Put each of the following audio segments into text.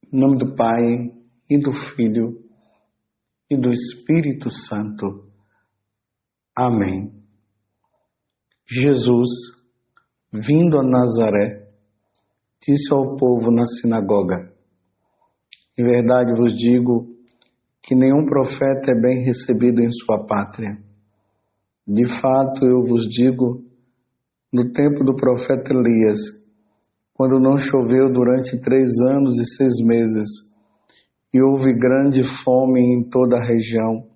Em nome do Pai, e do Filho, e do Espírito Santo. Amém. Jesus, vindo a Nazaré, disse ao povo na sinagoga: em verdade vos digo que nenhum profeta é bem recebido em sua pátria. De fato, eu vos digo, no tempo do profeta Elias, quando não choveu durante 3 anos e 6 meses, e houve grande fome em toda a região,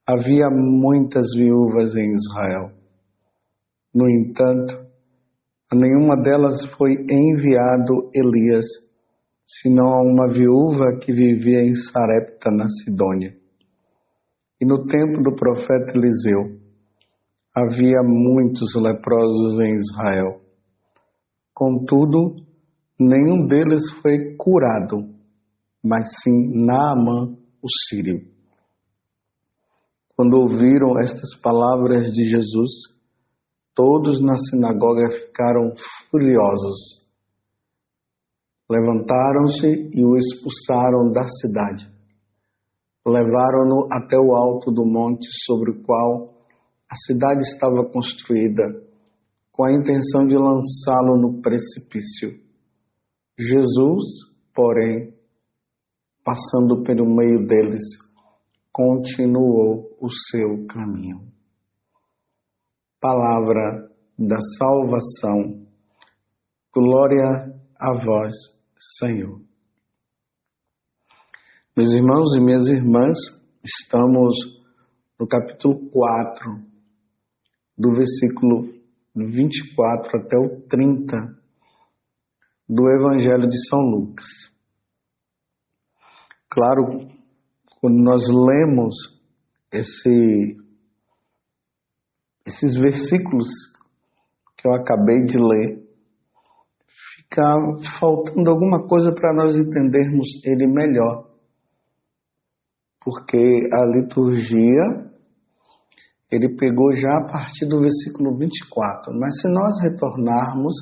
havia muitas viúvas em Israel. No entanto, a nenhuma delas foi enviado Elias, senão a uma viúva que vivia em Sarepta, na Sidônia. E no tempo do profeta Eliseu, havia muitos leprosos em Israel. Contudo, nenhum deles foi curado, mas sim Naamã, o sírio. Quando ouviram estas palavras de Jesus, todos na sinagoga ficaram furiosos. Levantaram-se e o expulsaram da cidade. Levaram-no até o alto do monte sobre o qual a cidade estava construída, com a intenção de lançá-lo no precipício. Jesus, porém, passando pelo meio deles, continuou o seu caminho. Palavra da salvação. Glória a vós, Senhor. Meus irmãos e minhas irmãs, estamos no capítulo 4, do versículo 24 até o 30 do Evangelho de São Lucas. Claro, quando nós lemos esses versículos que eu acabei de ler, fica faltando alguma coisa para nós entendermos ele melhor. Porque a liturgia, ele pegou já a partir do versículo 24. Mas se nós retornarmos,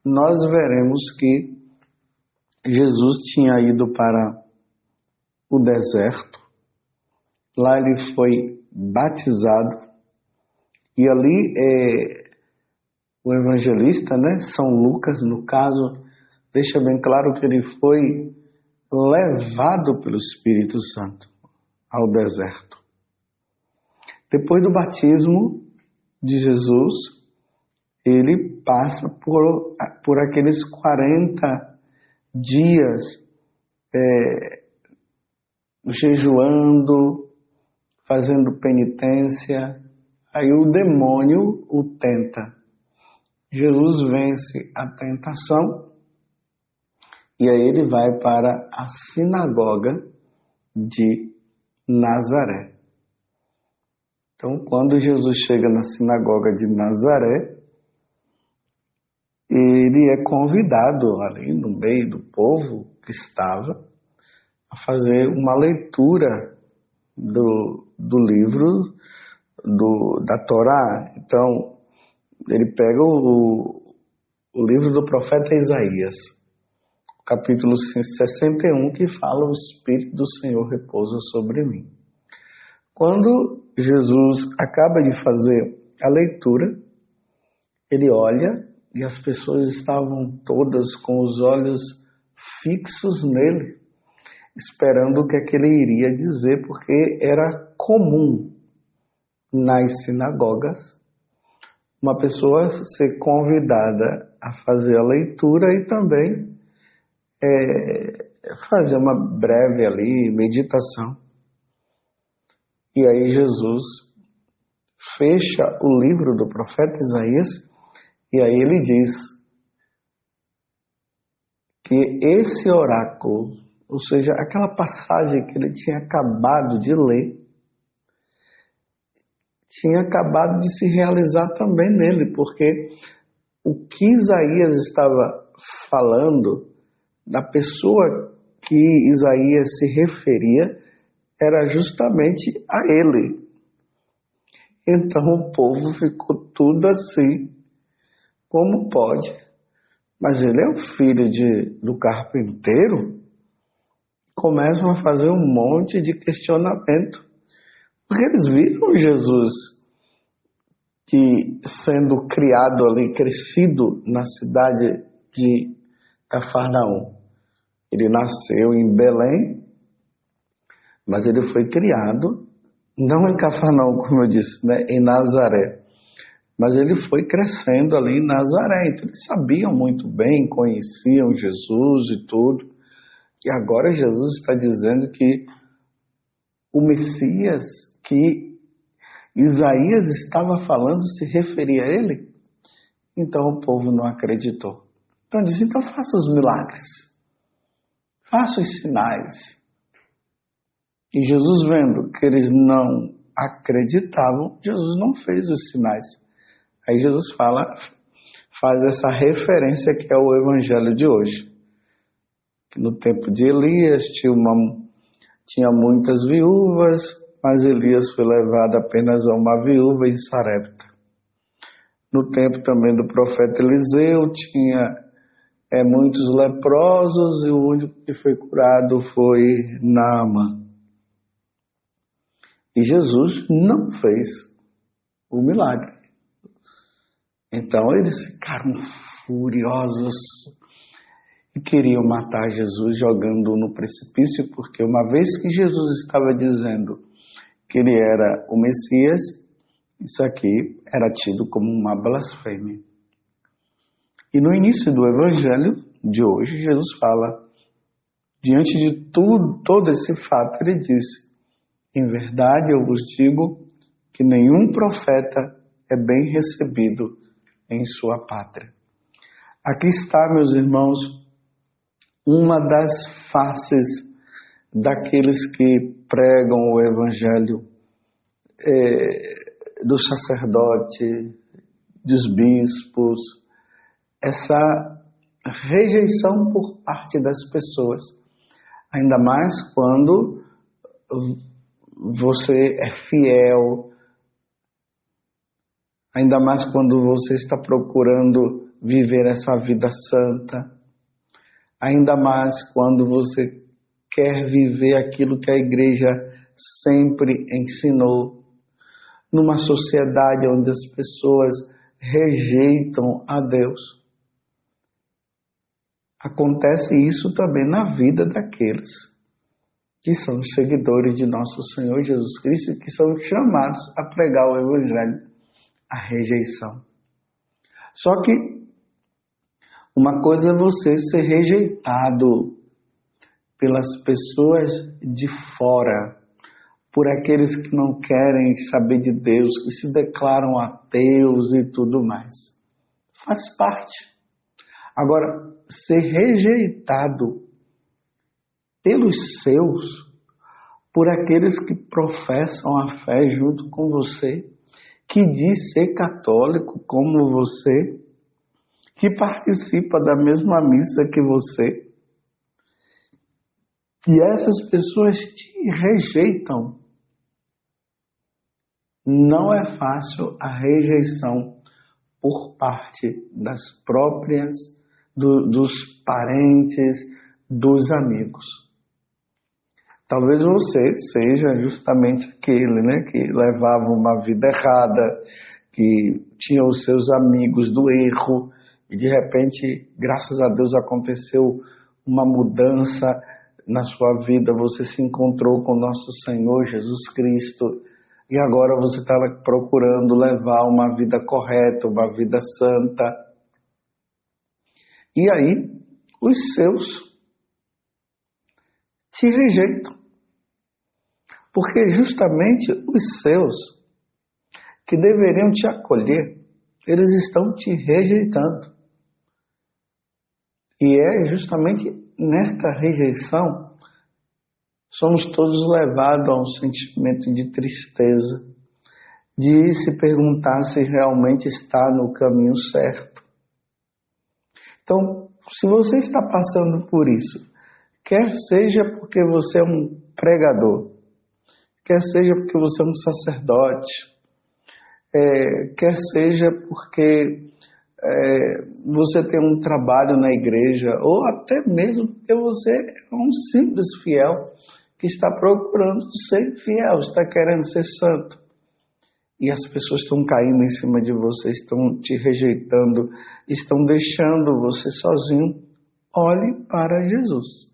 nós veremos que Jesus tinha ido para o deserto. Lá ele foi batizado. E ali o evangelista, São Lucas, no caso, deixa bem claro que ele foi levado pelo Espírito Santo ao deserto. Depois do batismo de Jesus, ele passa por aqueles 40 dias jejuando, fazendo penitência. Aí o demônio o tenta. Jesus vence a tentação e aí ele vai para a sinagoga de Nazaré. Então, quando Jesus chega na sinagoga de Nazaré, ele é convidado ali no meio do povo que estava a fazer uma leitura do livro da Torá. Então, ele pega o livro do profeta Isaías, capítulo 61, que fala: o Espírito do Senhor repousa sobre mim. Quando Jesus acaba de fazer a leitura, ele olha e as pessoas estavam todas com os olhos fixos nele, esperando o que é que ele iria dizer, porque era comum nas sinagogas uma pessoa ser convidada a fazer a leitura e também fazer uma breve ali meditação. E aí Jesus fecha o livro do profeta Isaías e aí ele diz que esse oráculo, ou seja, aquela passagem que ele tinha acabado de ler, tinha acabado de se realizar também nele, porque o que Isaías estava falando, da pessoa que Isaías se referia, era justamente a ele. Então o povo ficou tudo assim, como pode? Mas ele é o filho do carpinteiro? começam a fazer um monte de questionamento, porque eles viram Jesus que sendo criado ali, crescido na cidade de Cafarnaum. Ele nasceu em Belém, mas ele foi criado, não em Cafarnaum, como eu disse, né, em Nazaré. Mas ele foi crescendo ali em Nazaré, então eles sabiam muito bem, conheciam Jesus e tudo. E agora Jesus está dizendo que o Messias que Isaías estava falando se referia a ele. Então o povo não acreditou. Então disse, então faça os milagres, faça os sinais. E Jesus, vendo que eles não acreditavam, Jesus não fez os sinais. Aí Jesus faz essa referência que é o evangelho de hoje. No tempo de Elias tinha muitas viúvas, mas Elias foi levado apenas a uma viúva em Sarepta. No tempo também do profeta Eliseu tinha muitos leprosos e o único que foi curado foi Naamã. E Jesus não fez o milagre. Então eles ficaram furiosos e queriam matar Jesus jogando-o no precipício, porque uma vez que Jesus estava dizendo que ele era o Messias, isso aqui era tido como uma blasfêmia. E no início do evangelho de hoje, Jesus fala, diante de todo esse fato, ele disse, em verdade eu vos digo que nenhum profeta é bem recebido em sua pátria. Aqui está, meus irmãos, uma das faces daqueles que pregam o evangelho, do sacerdote, dos bispos, essa rejeição por parte das pessoas, ainda mais quando você é fiel, ainda mais quando você está procurando viver essa vida santa, ainda mais quando você quer viver aquilo que a igreja sempre ensinou, numa sociedade onde as pessoas rejeitam a Deus. Acontece isso também na vida daqueles que são os seguidores de nosso Senhor Jesus Cristo e que são chamados a pregar o Evangelho, a rejeição. Só que uma coisa é você ser rejeitado pelas pessoas de fora, por aqueles que não querem saber de Deus, que se declaram ateus e tudo mais. Faz parte. Agora, ser rejeitado pelos seus, por aqueles que professam a fé junto com você, que diz ser católico como você, que participa da mesma missa que você, e essas pessoas te rejeitam. Não é fácil a rejeição por parte das próprias, dos parentes, dos amigos. Talvez você seja justamente aquele, né, que levava uma vida errada, que tinha os seus amigos do erro, e de repente, graças a Deus, aconteceu uma mudança na sua vida, você se encontrou com nosso Senhor Jesus Cristo, e agora você está procurando levar uma vida correta, uma vida santa. E aí, os seus te rejeitam. Porque justamente os seus, que deveriam te acolher, eles estão te rejeitando. E é justamente nesta rejeição somos todos levados a um sentimento de tristeza, de se perguntar se realmente está no caminho certo. Então, se você está passando por isso, quer seja porque você é um pregador, quer seja porque você é um sacerdote, quer seja porque você tem um trabalho na igreja, ou até mesmo porque você é um simples fiel que está procurando ser fiel, está querendo ser santo. E as pessoas estão caindo em cima de você, estão te rejeitando, estão deixando você sozinho. Olhe para Jesus.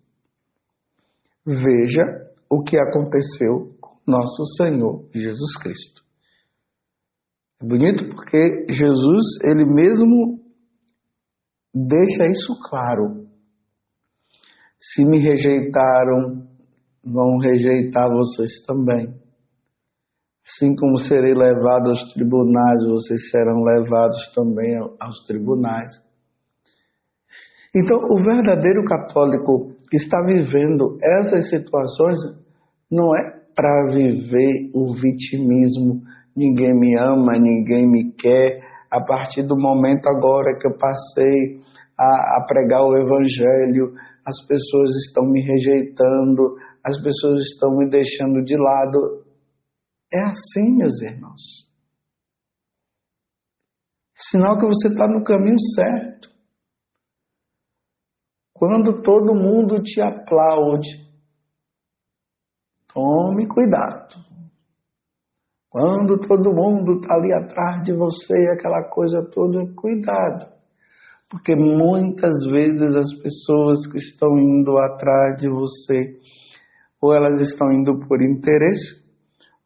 Veja o que aconteceu com nosso Senhor Jesus Cristo. É bonito porque Jesus, ele mesmo deixa isso claro. Se me rejeitaram, vão rejeitar vocês também. Assim como serei levado aos tribunais, vocês serão levados também aos tribunais. Então, o verdadeiro católico que está vivendo essas situações não é para viver o vitimismo, ninguém me ama, ninguém me quer. A partir do momento agora que eu passei a pregar o Evangelho, as pessoas estão me rejeitando, as pessoas estão me deixando de lado. É assim, meus irmãos. Sinal que você está no caminho certo. Quando todo mundo te aplaude, tome cuidado. Quando todo mundo está ali atrás de você e aquela coisa toda, cuidado. Porque muitas vezes as pessoas que estão indo atrás de você, ou elas estão indo por interesse,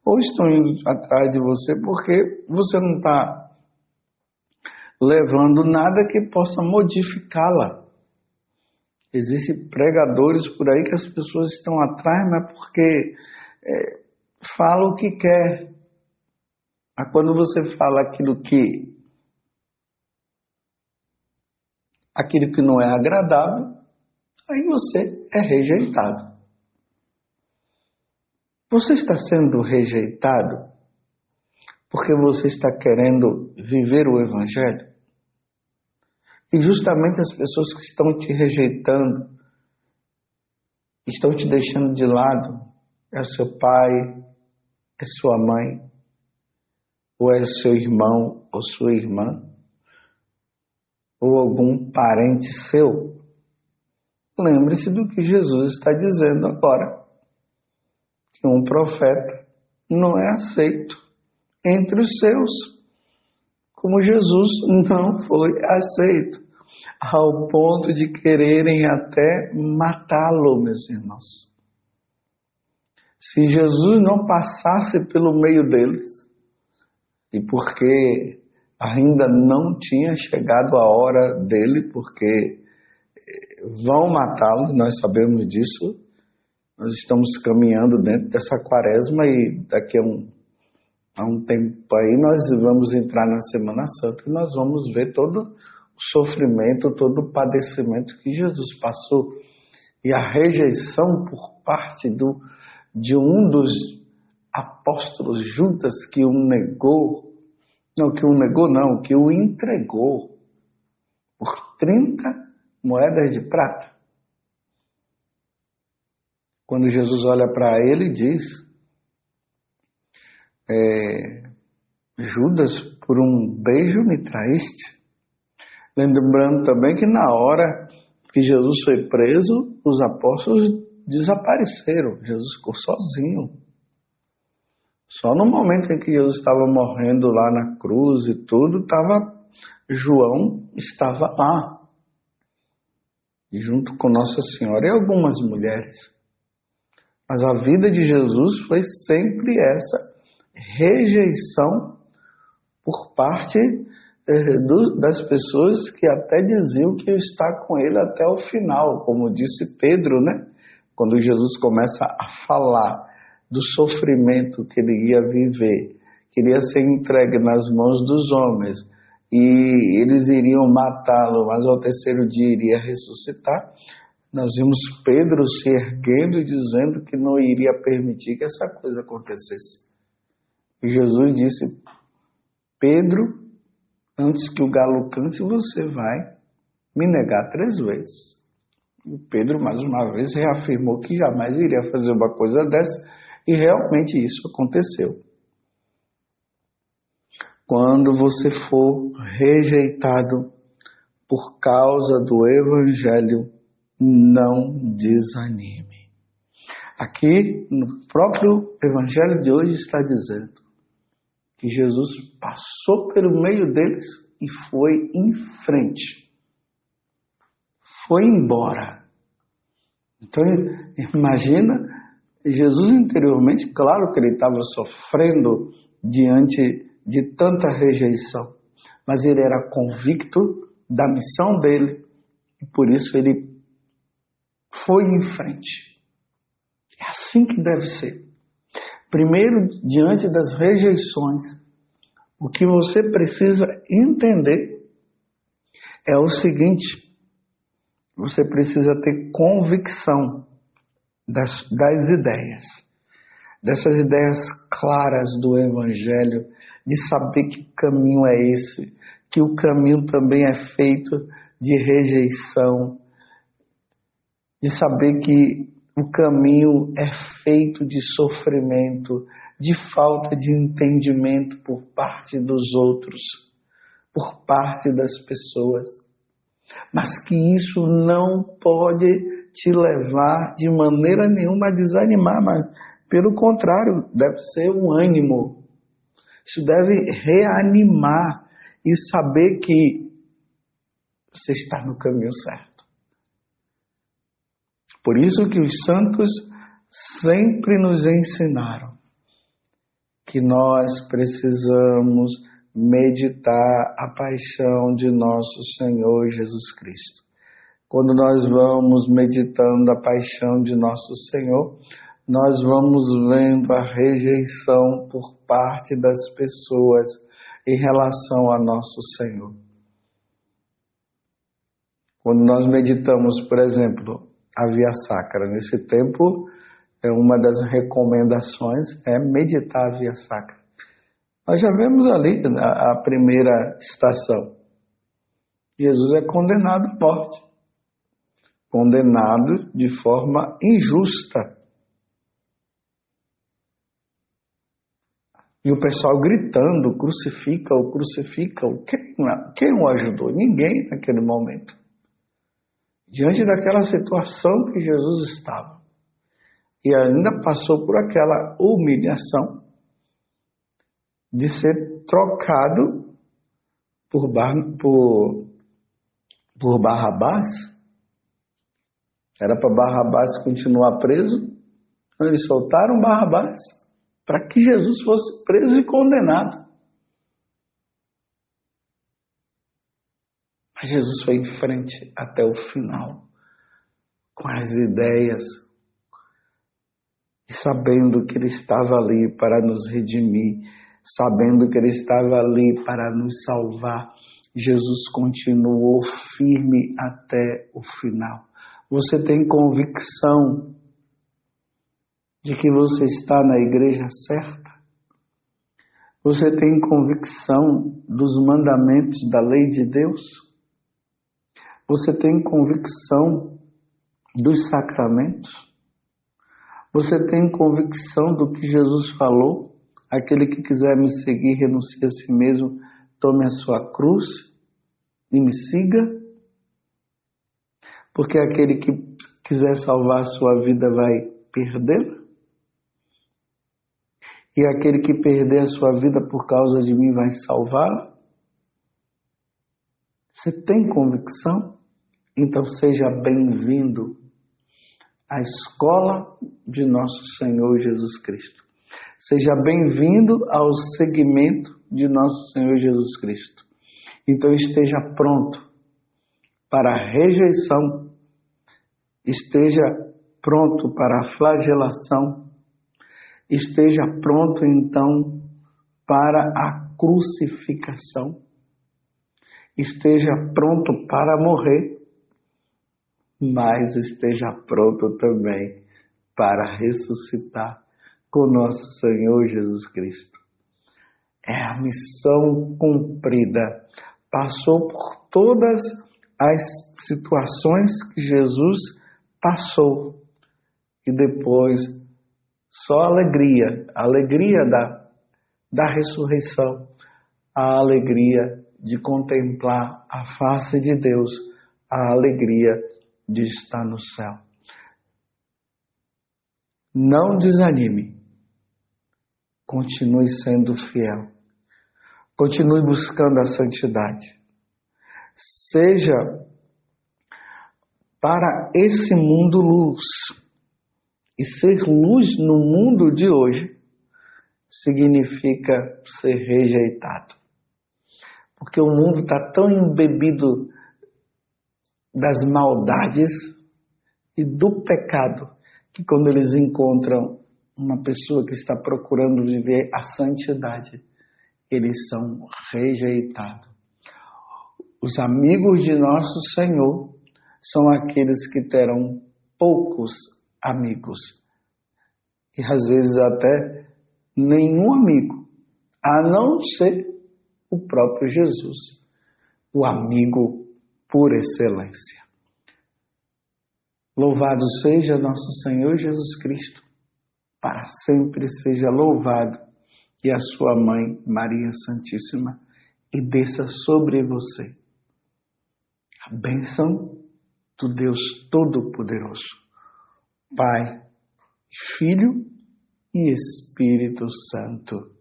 ou estão indo atrás de você porque você não está levando nada que possa modificá-la. Existem pregadores por aí que as pessoas estão atrás, mas porque falam o que quer. Mas quando você fala aquilo que não é agradável, aí você é rejeitado. Você está sendo rejeitado porque você está querendo viver o Evangelho? E justamente as pessoas que estão te rejeitando, estão te deixando de lado, é o seu pai, é sua mãe, ou é seu irmão ou sua irmã, ou algum parente seu. Lembre-se do que Jesus está dizendo agora. Que um profeta não é aceito entre os seus, como Jesus não foi aceito, ao ponto de quererem até matá-lo, meus irmãos. Se Jesus não passasse pelo meio deles, e porque ainda não tinha chegado a hora dele, porque vão matá-lo, nós sabemos disso. Nós estamos caminhando dentro dessa quaresma e daqui a um tempo aí nós vamos entrar na Semana Santa e nós vamos ver todo o sofrimento, todo o padecimento que Jesus passou. E a rejeição por parte de um dos apóstolos Judas que o entregou por 30 moedas de prata. Quando Jesus olha para ele e diz, Judas, por um beijo me traíste. Lembrando também que na hora que Jesus foi preso, os apóstolos desapareceram. Jesus ficou sozinho. Só no momento em que Jesus estava morrendo lá na cruz e tudo, João estava lá. Junto com Nossa Senhora e algumas mulheres. Mas a vida de Jesus foi sempre essa rejeição por parte das pessoas que até diziam que ia estar com ele até o final, como disse Pedro, né? Quando Jesus começa a falar do sofrimento que ele ia viver, que ele ia ser entregue nas mãos dos homens e eles iriam matá-lo, mas ao terceiro dia iria ressuscitar. Nós vimos Pedro se erguendo e dizendo que não iria permitir que essa coisa acontecesse. E Jesus disse, Pedro, antes que o galo cante, você vai me negar 3 vezes. E Pedro, mais uma vez, reafirmou que jamais iria fazer uma coisa dessa, e realmente isso aconteceu. Quando você for rejeitado por causa do Evangelho, não desanime. Aqui, no próprio Evangelho de hoje, está dizendo que Jesus passou pelo meio deles e foi em frente. Foi embora. Então, imagina, Jesus interiormente, claro que ele estava sofrendo diante de tanta rejeição, mas ele era convicto da missão dele e por isso ele foi em frente. É assim que deve ser. Primeiro, diante das rejeições, o que você precisa entender é o seguinte: você precisa ter convicção das ideias, dessas ideias claras do Evangelho, de saber que caminho é esse, que o caminho também é feito de rejeição, de saber que o caminho é feito de sofrimento, de falta de entendimento por parte dos outros, por parte das pessoas. Mas que isso não pode te levar de maneira nenhuma a desanimar, mas pelo contrário, deve ser um ânimo. Isso deve reanimar e saber que você está no caminho certo. Por isso que os santos sempre nos ensinaram que nós precisamos meditar a paixão de nosso Senhor Jesus Cristo. Quando nós vamos meditando a paixão de nosso Senhor, nós vamos vendo a rejeição por parte das pessoas em relação a nosso Senhor. Quando nós meditamos, por exemplo, a Via Sacra, nesse tempo, uma das recomendações é meditar a Via Sacra. Nós já vemos ali a primeira estação. Jesus é condenado à morte. Condenado de forma injusta. E o pessoal gritando, crucifica-o, crucifica-o. Quem o ajudou? Ninguém naquele momento. Diante daquela situação que Jesus estava. E ainda passou por aquela humilhação de ser trocado por Barrabás. Era para Barrabás continuar preso. Eles soltaram Barrabás para que Jesus fosse preso e condenado. Mas Jesus foi em frente até o final, com as ideias, e sabendo que Ele estava ali para nos redimir, sabendo que Ele estava ali para nos salvar, Jesus continuou firme até o final. Você tem convicção de que você está na igreja certa? Você tem convicção dos mandamentos da lei de Deus? Você tem convicção dos sacramentos? Você tem convicção do que Jesus falou? Aquele que quiser me seguir, renuncie a si mesmo, tome a sua cruz e me siga? Porque aquele que quiser salvar a sua vida vai perdê-la? E aquele que perder a sua vida por causa de mim vai salvá-la? Você tem convicção? Então seja bem-vindo à escola de nosso Senhor Jesus Cristo. Seja bem-vindo ao seguimento de nosso Senhor Jesus Cristo. Então esteja pronto para a rejeição, esteja pronto para a flagelação, esteja pronto então para a crucificação, esteja pronto para morrer, mas esteja pronto também para ressuscitar com nosso Senhor Jesus Cristo. É a missão cumprida. Passou por todas as situações que Jesus passou. E depois, só a alegria da ressurreição, a alegria de contemplar a face de Deus, a alegria de estar no céu. Não desanime. Continue sendo fiel. Continue buscando a santidade. Seja para esse mundo luz. E ser luz no mundo de hoje significa ser rejeitado. Porque o mundo está tão embebido das maldades e do pecado, que quando eles encontram uma pessoa que está procurando viver a santidade, eles são rejeitados. Os amigos de nosso Senhor são aqueles que terão poucos amigos. E às vezes até nenhum amigo, a não ser o próprio Jesus, o amigo por excelência. Louvado seja nosso Senhor Jesus Cristo, para sempre seja louvado, e a sua mãe Maria Santíssima, e desça sobre você a bênção do Deus Todo-Poderoso, Pai, Filho e Espírito Santo.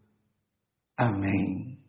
Amém.